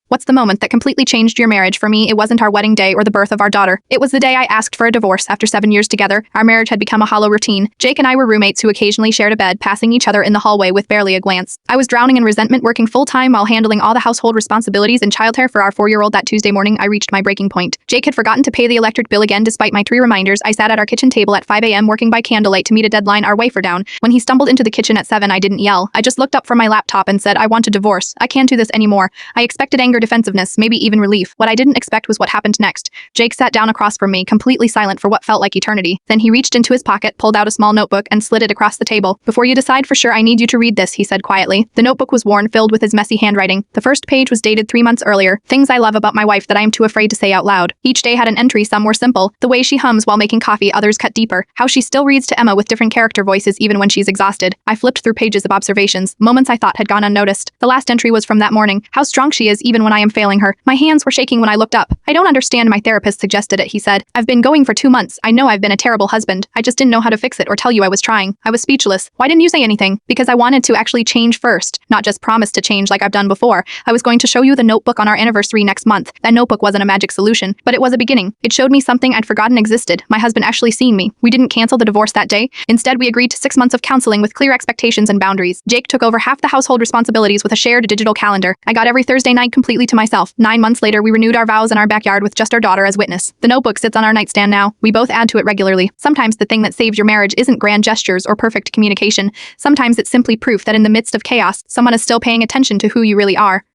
What's the moment that completely changed your marriage? For me, it wasn't our wedding day or the birth of our daughter. It was the day I asked for a divorce. After 7 years together, our marriage had become a hollow routine. Jake and I were roommates who occasionally shared a bed, passing each other in the hallway with barely a glance. I was drowning in resentment, working full-time while handling all the household responsibilities and childcare for our 4-year-old. That Tuesday morning, I reached my breaking point. Jake had forgotten to pay the electric bill again despite my 3 reminders. I sat at our kitchen table at 5 a.m. working by candlelight to meet a deadline. Our wafer down. When he stumbled into the kitchen at 7, I didn't yell. I just looked up from my laptop and said, I want a divorce. I can't do this anymore. I expected anger, defensiveness, maybe even relief. What I didn't expect was what happened next. Jake sat down across from me, completely silent for what felt like eternity. Then he reached into his pocket, pulled out a small notebook, and slid it across the table. Before you decide for sure, I need you to read this, he said quietly. The notebook was worn, filled with his messy handwriting. The first page was dated 3 months earlier. Things I love about my wife that I am too afraid to say out loud. Each day had an entry. Some were simple. The way she hums while making coffee, others cut deeper. How she still reads to Emma with different character voices even when she's exhausted. I flipped through pages of observations, moments I thought had gone unnoticed. The last entry was from that morning. How strong she is even when I am failing her. My hands were shaking when I looked up. I don't understand. My therapist suggested it, he said. I've been going for 2 months. I know I've been a terrible husband. I just didn't know how to fix it or tell you I was trying. I was speechless. Why didn't you say anything? Because I wanted to actually change first, not just promise to change like I've done before. I was going to show you the notebook on our anniversary next month. That notebook wasn't a magic solution, but it was a beginning. It showed me something I'd forgotten existed. My husband actually seen me. We didn't cancel the divorce that day. Instead, we agreed to 6 months of counseling with clear expectations and boundaries. Jake took over half the household responsibilities with a shared digital calendar. I got every Thursday night completely to myself. 9 months later, we renewed our vows in our backyard with just our daughter as witness. The notebook sits on our nightstand now. We both add to it regularly. Sometimes the thing that saves your marriage isn't grand gestures or perfect communication. Sometimes it's simply proof that in the midst of chaos, someone is still paying attention to who you really are.